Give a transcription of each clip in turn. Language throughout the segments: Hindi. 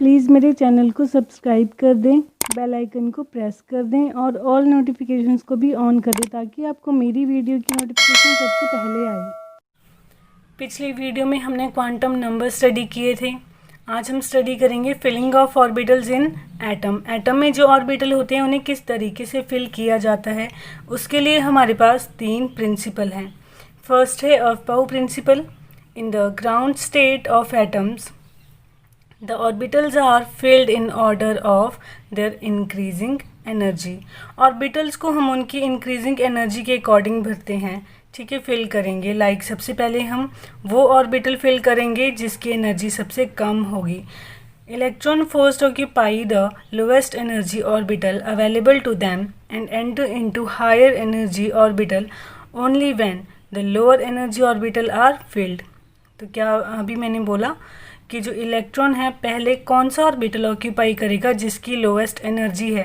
प्लीज़ मेरे चैनल को सब्सक्राइब कर दें, बेल आइकन को प्रेस कर दें और ऑल नोटिफिकेशंस को भी ऑन कर दें ताकि आपको मेरी वीडियो की नोटिफिकेशन सबसे पहले आए। पिछली वीडियो में हमने क्वांटम नंबर स्टडी किए थे। आज हम स्टडी करेंगे filling of orbitals in atom. Atom में जो ऑर्बिटल होते हैं उन्हें किस तरीके से फिल किया जाता है, उसके लिए हमारे पास 3 प्रिंसिपल हैं। फर्स्ट है Aufbau principle. In the ground state of atoms the orbitals are filled in order of their increasing energy। Orbitals को हम उनकी इंक्रीजिंग एनर्जी के अकॉर्डिंग भरते हैं, ठीक है, फिल करेंगे। लाइक सबसे पहले हम वो ऑर्बिटल फिल करेंगे जिसकी एनर्जी सबसे कम होगी। Electron first occupy the lowest energy orbital available to them and enter into higher energy orbital only when the lower energy orbital are filled. तो क्या अभी मैंने बोला कि जो इलेक्ट्रॉन है पहले कौन सा ऑर्बिटल ऑक्यूपाई करेगा जिसकी लोएस्ट एनर्जी है।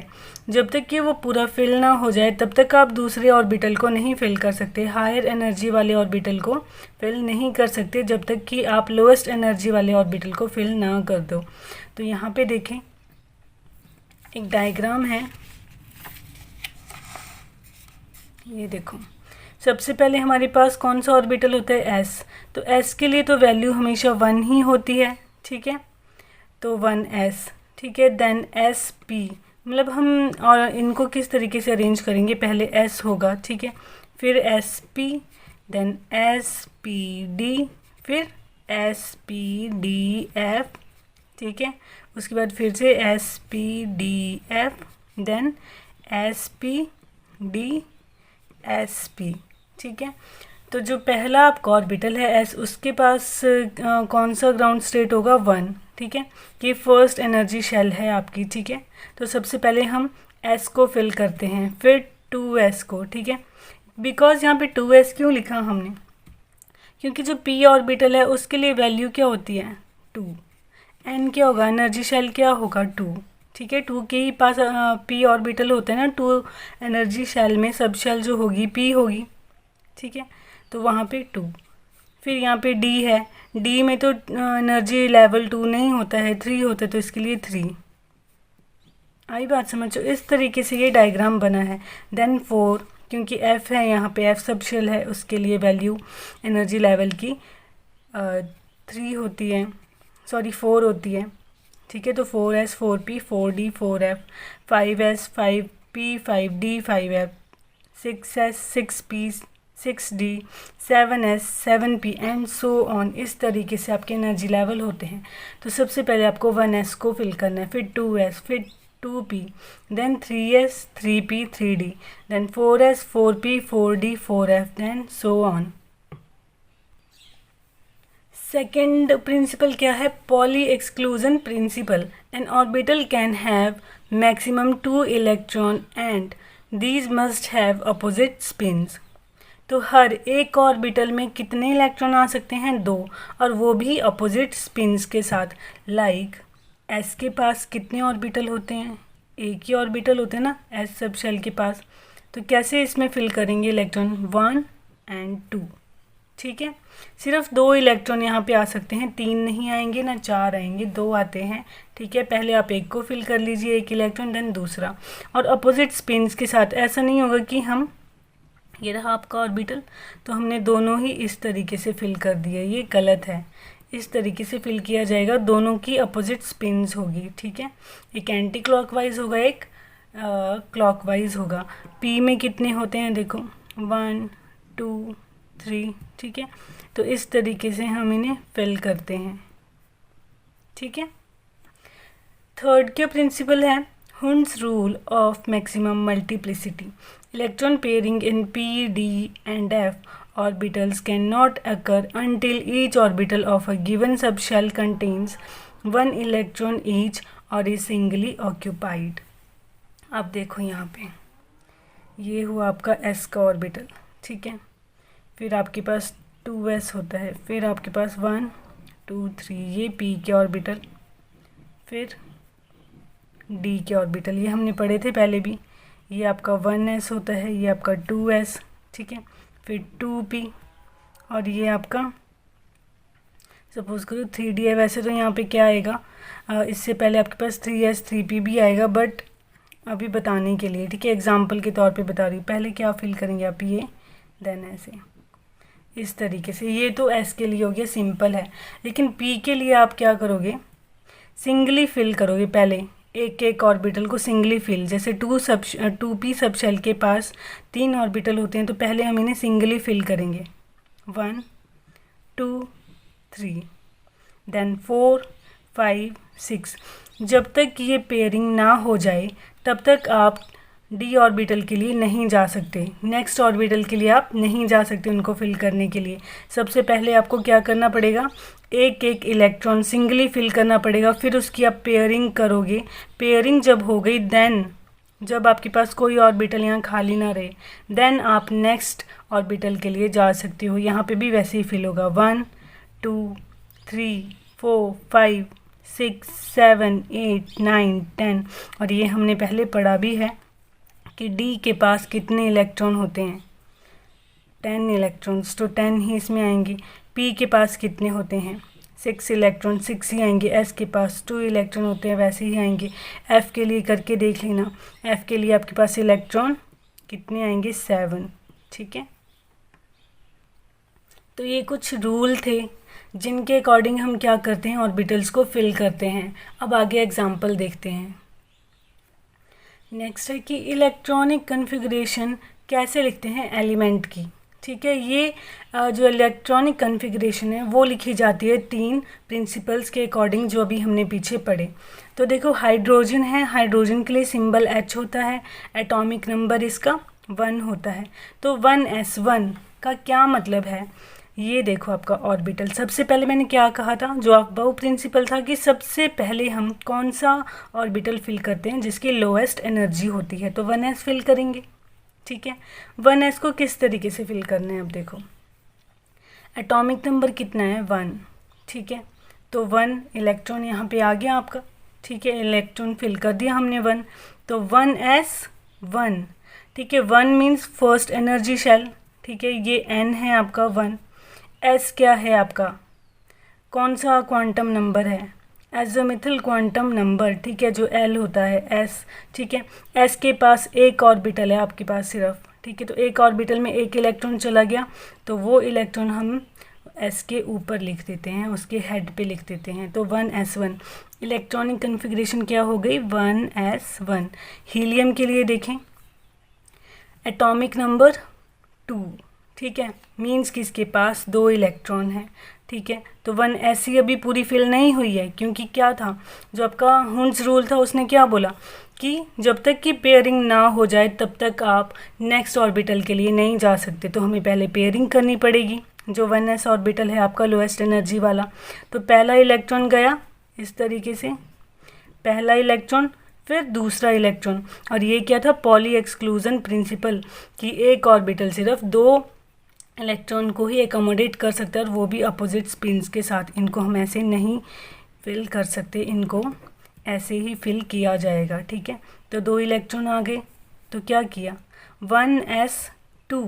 जब तक कि वो पूरा फिल ना हो जाए तब तक आप दूसरे ऑर्बिटल को नहीं फिल कर सकते, हायर एनर्जी वाले ऑर्बिटल को फिल नहीं कर सकते जब तक कि आप लोएस्ट एनर्जी वाले ऑर्बिटल को फिल ना कर दो। तो यहाँ पे देखें, एक डायग्राम है, ये देखो। सबसे पहले हमारे पास कौन सा ऑर्बिटल होता है, एस। तो एस के लिए तो वैल्यू हमेशा 1 ही होती है, ठीक है, तो 1s, ठीक है। देन एस पी, मतलब हम और इनको किस तरीके से अरेंज करेंगे, पहले एस होगा, ठीक है, फिर s p, then s p d, फिर एस पी डी एफ, ठीक है, उसके बाद फिर से s p d f, then s p d s p, ठीक है। तो जो पहला आपका ऑर्बिटल है एस, उसके पास कौन सा ग्राउंड स्टेट होगा, 1, ठीक है। ये फर्स्ट एनर्जी शेल है आपकी, ठीक है। तो सबसे पहले हम एस को फिल करते हैं, फिर 2s को, ठीक है। बिकॉज यहाँ पे 2s क्यों लिखा हमने, क्योंकि जो p ऑर्बिटल है उसके लिए वैल्यू क्या होती है, 2। n क्या होगा, एनर्जी शेल क्या होगा, 2, ठीक है। 2 के ही पास p ऑर्बिटल होते हैं ना, 2 एनर्जी शेल में सब शेल जो होगी p होगी, ठीक है। तो वहाँ पे 2, फिर यहाँ पे d है, d में तो एनर्जी लेवल 2 नहीं होता है, 3 होता है, तो इसके लिए 3। आई बात समझो, इस तरीके से ये डायग्राम बना है। देन 4, क्योंकि f है यहाँ पे, f सब शेल है, उसके लिए वैल्यू एनर्जी लेवल की 3 होती है, सॉरी 4 होती है, ठीक है। तो 4s 4p 4d 4f, 5s 5p 5d 5f, 6s 6p 6d 7s 7p and so on. इस तरीके से आपके एनर्जी लेवल होते हैं। तो सबसे पहले आपको 1s को फिल करना है, फिर 2s, फिर 2p, then 3s 3p 3d, then 4s 4p 4d 4f, then so on. Second principle क्या है, Pauli exclusion principle. An orbital can have maximum 2 electron and these must have opposite spins. तो हर एक ऑर्बिटल में कितने इलेक्ट्रॉन आ सकते हैं, 2, और वो भी अपोजिट स्पिन्स के साथ। लाइक एस के पास कितने ऑर्बिटल होते हैं, एक ही ऑर्बिटल होते हैं ना एस सब शेल के पास। तो कैसे इसमें फिल करेंगे इलेक्ट्रॉन, 1 एंड 2, ठीक है। सिर्फ 2 इलेक्ट्रॉन यहाँ पे आ सकते हैं, 3 नहीं आएंगे ना 4 आएंगे, 2 आते हैं, ठीक है। पहले आप एक को फिल कर लीजिए, एक इलेक्ट्रॉन, देन दूसरा, और अपोजिट स्पिन्स के साथ। ऐसा नहीं होगा कि हम, ये रहा आपका ऑर्बिटल, तो हमने दोनों ही इस तरीके से फिल कर दिए, ये गलत है। इस तरीके से फिल किया जाएगा, दोनों की अपोजिट स्पिन्स होगी, ठीक है। एक एंटी क्लॉकवाइज होगा, एक क्लॉकवाइज होगा। p में कितने होते हैं, देखो 1 2 3, ठीक है। तो इस तरीके से हम इन्हें फिल करते हैं, ठीक है। थर्ड क्या प्रिंसिपल है, Hund's rule of maximum multiplicity। Electron pairing in p, d and f orbitals cannot occur until each orbital of a given subshell contains 1 electron each or is singly occupied। अब देखो यहाँ पे, ये हुआ आपका s का ऑर्बिटल, ठीक है। फिर आपके पास 2s होता है, फिर आपके पास 1 2 3, ये p के ऑर्बिटल, फिर d के ऑर्बिटल, ये हमने पढ़े थे पहले भी। ये आपका 1s होता है, ये आपका 2s, ठीक है, फिर 2p, और ये आपका सपोज करो 3D है, वैसे तो यहाँ पे क्या आएगा, इससे पहले आपके पास 3S 3P भी आएगा, बट अभी बताने के लिए, ठीक है, एग्जाम्पल के तौर पे बता रही हूँ। पहले क्या फिल करेंगे आप, ये, देन ऐसे, इस तरीके से। ये तो S के लिए हो गया, सिंपल है। लेकिन P के लिए आप क्या करोगे, सिंगली फिल करोगे। पहले एक एक ऑर्बिटल को सिंगली फिल, जैसे 2p सब शेल के पास 3 ऑर्बिटल होते हैं, तो पहले हम इन्हें सिंगली फिल करेंगे, 1 2 3, देन 4 5 6। जब तक ये पेयरिंग ना हो जाए तब तक आप डी ऑर्बिटल के लिए नहीं जा सकते, नेक्स्ट ऑर्बिटल के लिए आप नहीं जा सकते उनको फिल करने के लिए। सबसे पहले आपको क्या करना पड़ेगा, एक एक इलेक्ट्रॉन सिंगली फिल करना पड़ेगा, फिर उसकी आप पेयरिंग करोगे। पेयरिंग जब हो गई, देन जब आपके पास कोई ऑर्बिटल यहाँ खाली ना रहे, देन आप नेक्स्ट ऑर्बिटल के लिए जा सकते हो। यहाँ पे भी वैसे ही फिल होगा, 1 2 3 4 5 6 7 8 9 10। और ये हमने पहले पढ़ा भी है कि डी के पास कितने इलेक्ट्रॉन होते हैं, 10 इलेक्ट्रॉन्स, तो 10 ही इसमें आएंगे। पी के पास कितने होते हैं, 6 इलेक्ट्रॉन, 6 ही आएंगे। एस के पास 2 इलेक्ट्रॉन होते हैं, वैसे ही आएंगे। एफ के लिए करके देख लेना, एफ के लिए आपके पास इलेक्ट्रॉन कितने आएंगे, 7, ठीक है। तो ये कुछ रूल थे जिनके अकॉर्डिंग हम क्या करते हैं, ऑर्बिटल्स को फिल करते हैं। अब आगे एग्जाम्पल देखते हैं। नेक्स्ट है कि इलेक्ट्रॉनिक कन्फिग्रेशन कैसे लिखते हैं एलिमेंट की, ठीक है। ये जो इलेक्ट्रॉनिक कन्फिग्रेशन है वो लिखी जाती है 3 प्रिंसिपल्स के अकॉर्डिंग, जो अभी हमने पीछे पढ़े। तो देखो, हाइड्रोजन है, हाइड्रोजन के लिए सिंबल H होता है, एटॉमिक नंबर इसका 1 होता है। तो 1s1 का क्या मतलब है, ये देखो आपका ऑर्बिटल। सबसे पहले मैंने क्या कहा था, जो अबव प्रिंसिपल था, कि सबसे पहले हम कौन सा ऑर्बिटल फिल करते हैं जिसकी लोएस्ट एनर्जी होती है, तो 1s फिल करेंगे, ठीक है। 1s को किस तरीके से फिल करना है, अब देखो, एटॉमिक नंबर कितना है, 1, ठीक है। तो 1 इलेक्ट्रॉन यहाँ पे आ गया आपका, ठीक है, इलेक्ट्रॉन फिल कर दिया हमने 1, तो 1s1, ठीक है। 1 मीन्स फर्स्ट एनर्जी शेल, ठीक है, ये n है आपका 1। s क्या है आपका, कौन सा क्वांटम नंबर है, एज़ोमिथल क्वांटम नंबर, ठीक है, जो L होता है s, ठीक है। s के पास एक ऑर्बिटल है आपके पास सिर्फ, ठीक है। तो एक ऑर्बिटल में एक इलेक्ट्रॉन चला गया, तो वो इलेक्ट्रॉन हम s के ऊपर लिख देते हैं, उसके हेड पे लिख देते हैं। तो 1s1 इलेक्ट्रॉनिक कन्फिग्रेशन क्या हो गई, 1s1। हीलियम के लिए देखें, एटॉमिक नंबर 2, ठीक है, मीन्स कि इसके पास 2 इलेक्ट्रॉन है, ठीक है। तो 1s ही अभी पूरी फिल नहीं हुई है, क्योंकि क्या था, जो आपका हुंस रूल था उसने क्या बोला कि जब तक कि पेयरिंग ना हो जाए तब तक आप नेक्स्ट ऑर्बिटल के लिए नहीं जा सकते। तो हमें पहले पेयरिंग करनी पड़ेगी। जो 1s ऑर्बिटल है आपका लोएस्ट एनर्जी वाला, तो पहला इलेक्ट्रॉन गया इस तरीके से, पहला इलेक्ट्रॉन, फिर दूसरा इलेक्ट्रॉन। और ये क्या था, पॉली एक्सक्लूजन प्रिंसिपल, कि एक ऑर्बिटल सिर्फ 2 इलेक्ट्रॉन को ही एकोमोडेट कर सकता है, और वो भी अपोजिट स्पिन्स के साथ। इनको हम ऐसे नहीं फिल कर सकते, इनको ऐसे ही फिल किया जाएगा, ठीक है। तो 2 इलेक्ट्रॉन आ गए, तो क्या किया, 1s2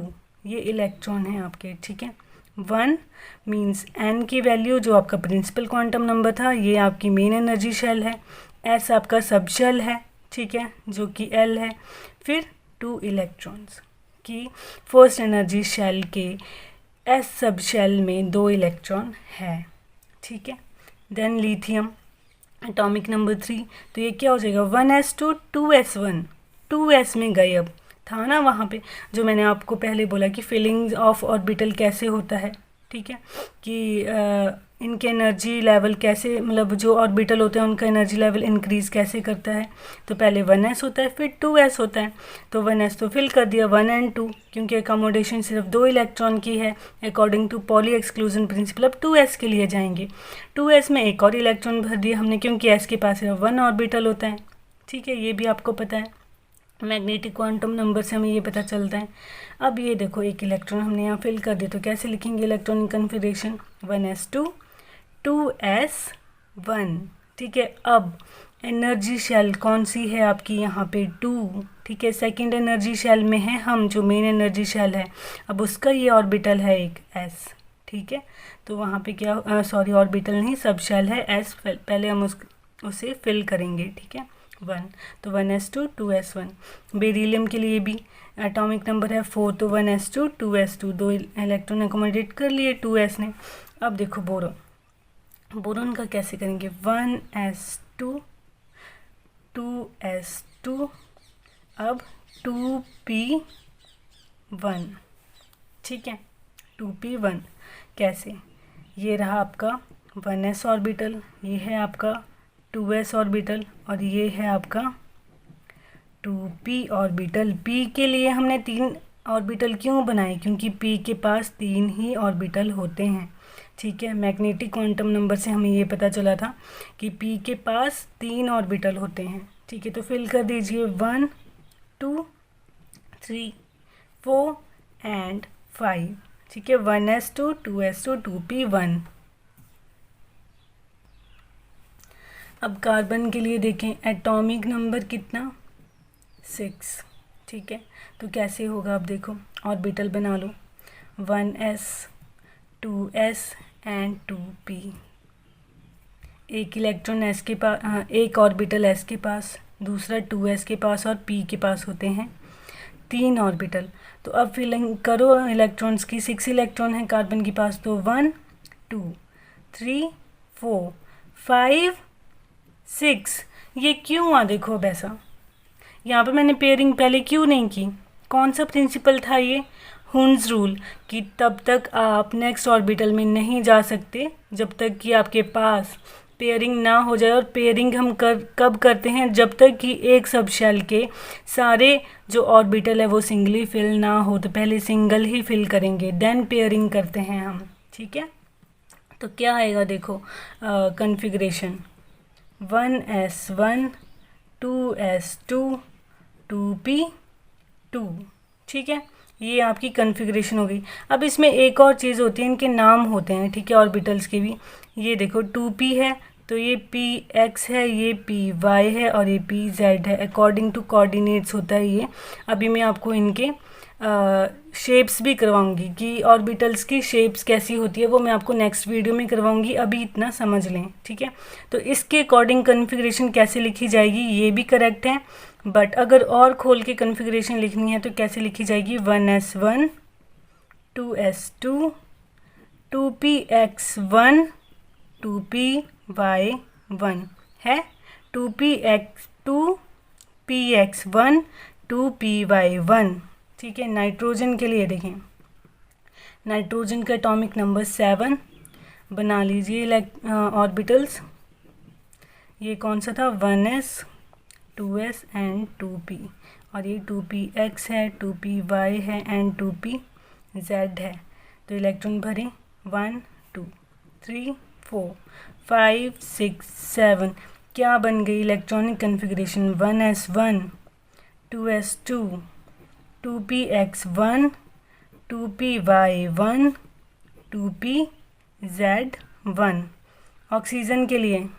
ये इलेक्ट्रॉन है आपके, ठीक है। 1 मीन्स n की वैल्यू, जो आपका प्रिंसिपल क्वांटम नंबर था, ये आपकी मेन एनर्जी शेल है, s आपका सब शेल है, ठीक है, जो कि L है। फिर 2 इलेक्ट्रॉन्स की फर्स्ट एनर्जी शेल के S सब शेल में 2 इलेक्ट्रॉन है, ठीक है। देन लिथियम, एटॉमिक नंबर 3, तो ये क्या हो जाएगा, 1s2 2s1, 2s में गए। अब था ना वहाँ पे जो मैंने आपको पहले बोला कि फिलिंग ऑफ ऑर्बिटल कैसे होता है, ठीक है, कि इनके एनर्जी लेवल कैसे, मतलब जो ऑर्बिटल होते हैं उनका एनर्जी लेवल इंक्रीज़ कैसे करता है। तो पहले 1s होता है, फिर 2s होता है। तो 1s तो फिल कर दिया, 1 and 2, क्योंकि अकोमोडेशन सिर्फ 2 इलेक्ट्रॉन की है according to Pauli exclusion principle. अब 2s के लिए जाएंगे, 2s में एक और इलेक्ट्रॉन भर दिया हमने, क्योंकि s के पास सिर्फ 1 ऑर्बिटल होता है, ठीक है, ये भी आपको पता है, मैग्नेटिक क्वांटम नंबर से हमें ये पता चलता है। अब ये देखो, एक इलेक्ट्रॉन हमने यहाँ फिल कर दिया, तो कैसे लिखेंगे इलेक्ट्रॉनिक कन्फिग्रेशन, 1s2 2s1, ठीक है। अब एनर्जी शेल कौन सी है आपकी, यहाँ पे 2, ठीक है। सेकंड एनर्जी शेल में है हम, जो मेन एनर्जी शेल है, अब उसका ये ऑर्बिटल है एक s, ठीक है। तो वहाँ पे क्या सॉरी ऑर्बिटल नहीं, सब शेल है s, पहले हम उसे फिल करेंगे, ठीक है। 1 तो 1s2 2s1। बेरिलियम के लिए भी एटॉमिक नंबर है 4, तो 1s2 2s2, 2 इलेक्ट्रॉन अकोमोडेट कर लिए 2s ने। अब देखो बोरोन का कैसे करेंगे, 1s2 2s2, अब 2p1, ठीक है, 2p1 कैसे, ये रहा आपका 1s ऑर्बिटल, ये है आपका 2s ऑर्बिटल और ये है आपका 2p ऑर्बिटल। p के लिए हमने 3 ऑर्बिटल क्यों बनाए, क्योंकि p के पास 3 ही ऑर्बिटल होते हैं, ठीक है। मैग्नेटिक क्वांटम नंबर से हमें ये पता चला था कि p के पास 3 ऑर्बिटल होते हैं, ठीक है। तो फिल कर दीजिए 1 2 3 4 एंड 5, ठीक है। 1s2 2s2 2p1। अब कार्बन के लिए देखें, एटॉमिक नंबर कितना 6, ठीक है। तो कैसे होगा, अब देखो ऑर्बिटल बना लो, 1s 2s एंड 2p। एक इलेक्ट्रॉन s के पास, एक ऑर्बिटल s के पास, दूसरा 2s के पास और p के पास होते हैं 3 ऑर्बिटल। तो अब फिलिंग करो इलेक्ट्रॉन्स की, 6 इलेक्ट्रॉन है कार्बन के पास, तो 1 2 3 4 5 6। ये क्यों हुआ देखो, अब ऐसा यहाँ पे मैंने पेयरिंग पहले क्यों नहीं की, कौन सा प्रिंसिपल था ये, हुन्स रूल, कि तब तक आप नेक्स्ट ऑर्बिटल में नहीं जा सकते जब तक कि आपके पास पेयरिंग ना हो जाए। और पेयरिंग हम कब करते हैं, जब तक कि एक सब शेल के सारे जो ऑर्बिटल है वो सिंगली फिल ना हो, तो पहले सिंगल ही फिल करेंगे, देन पेयरिंग करते हैं हम, ठीक है। तो क्या आएगा देखो कन्फिग्रेशन, 1s1 2s2 2p2, ठीक है। ये आपकी कन्फिग्रेशन हो गई। अब इसमें एक और चीज़ होती है, इनके नाम होते हैं, ठीक है, ऑर्बिटल्स के भी। ये देखो 2p है तो ये px है, ये py है और ये pz है, अकॉर्डिंग टू कोऑर्डिनेट्स होता है ये। अभी मैं आपको इनके शेप्स भी करवाऊंगी कि ऑर्बिटल्स की शेप्स कैसी होती है, वो मैं आपको नेक्स्ट वीडियो में करवाऊंगी, अभी इतना समझ लें, ठीक है। तो इसके अकॉर्डिंग कन्फिग्रेशन कैसे लिखी जाएगी ये भी करेक्ट है, बट अगर और खोल के कन्फिग्रेशन लिखनी है तो कैसे लिखी जाएगी, 1s1 2s2 2px1 2py1 है, 2px1 2py1, ठीक है। नाइट्रोजन के लिए देखें, नाइट्रोजन का एटॉमिक नंबर 7, बना लीजिए ऑर्बिटल्स। ये कौन सा था, 1s 2s एंड 2p, और ये 2px है 2py है एंड 2pz है। तो इलेक्ट्रॉन भरें 1 2 3 4 5 6 7, क्या बन गई electronic configuration, 1s1 2s2 2px1 2py1 2pz1। Oxygen के लिए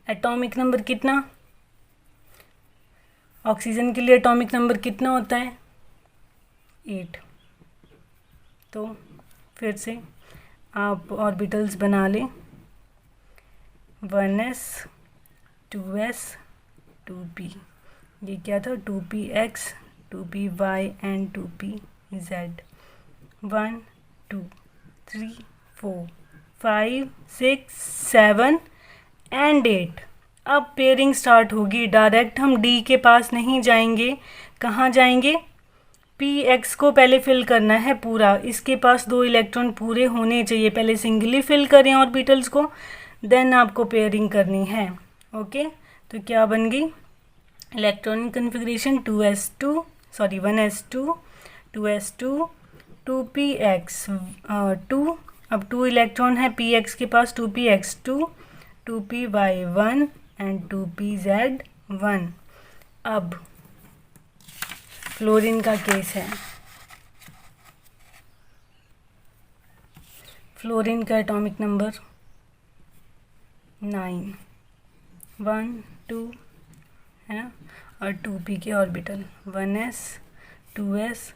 एटॉमिक नंबर कितना, ऑक्सीजन के लिए एटॉमिक नंबर कितना होता है, 8। तो फिर से आप ऑर्बिटल्स बना लें, 1s 2s 2p, ये क्या था, 2px 2py and 2pz, 1 2 3 4 5 6 7 and 8। अब पेयरिंग स्टार्ट होगी, डायरेक्ट हम डी के पास नहीं जाएंगे, कहाँ जाएंगे, px को पहले फिल करना है पूरा, इसके पास 2 इलेक्ट्रॉन पूरे होने चाहिए, पहले सिंगली फिल करें ऑर्बिटल्स को, देन आपको पेयरिंग करनी है, ओके। तो क्या बन गई electronic configuration, 1s2 2s2 2px2, अब 2 इलेक्ट्रॉन है px के पास, 2px2 2py1 एंड 2pz1। अब फ्लोरीन का केस है, फ्लोरीन का एटॉमिक नंबर 9 1 2 है ना, और 2p के ऑर्बिटल 1s 2s,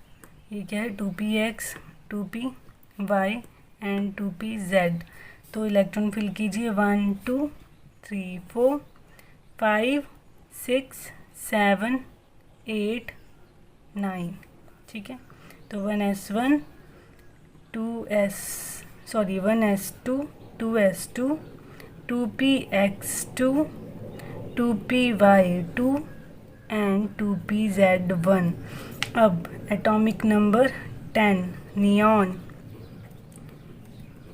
ये क्या है 2px 2py एंड 2pz। तो इलेक्ट्रॉन फिल कीजिए 1 2 3 4 5 6 7 8 9, ठीक है। तो 1s1 1s2 2s2 2px2 2py2 and 2pz1। अब एटॉमिक नंबर 10 नियॉन।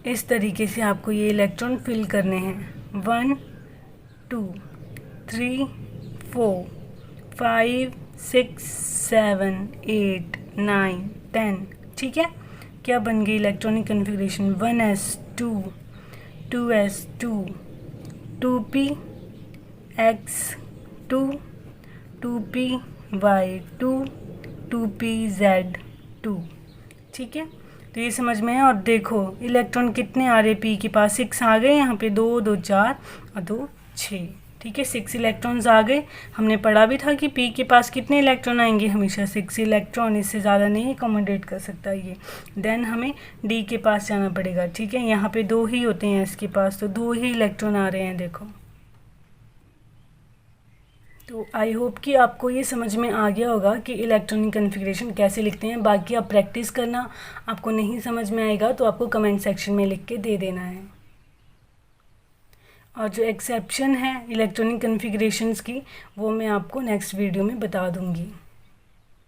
इस तरीके से आपको ये इलेक्ट्रॉन फिल करने हैं 1 2 3 4 5 6 7 8 9 10, ठीक है। क्या बन गई electronic configuration 1s2 2s2 2px2 2py2 2pz2, ठीक है। तो ये समझ में है। और देखो इलेक्ट्रॉन कितने आ रहे पी के पास, 6 आ गए यहाँ पे, 2 2 4 और 2 6, ठीक है। 6 इलेक्ट्रॉन्स आ गए। हमने पढ़ा भी था कि पी के पास कितने इलेक्ट्रॉन आएंगे, हमेशा 6 इलेक्ट्रॉन, इससे ज़्यादा नहीं अकोमोडेट कर सकता ये। देन हमें डी के पास जाना पड़ेगा, ठीक है। यहाँ पे 2 ही होते हैं इसके पास, तो 2 ही इलेक्ट्रॉन आ रहे हैं, देखो। तो आई होप कि आपको ये समझ में आ गया होगा कि इलेक्ट्रॉनिक कन्फिग्रेशन कैसे लिखते हैं। बाकी आप प्रैक्टिस करना, आपको नहीं समझ में आएगा तो आपको कमेंट सेक्शन में लिख के दे देना है। और जो एक्सेप्शन है इलेक्ट्रॉनिक कन्फिग्रेशंस की, वो मैं आपको नेक्स्ट वीडियो में बता दूंगी।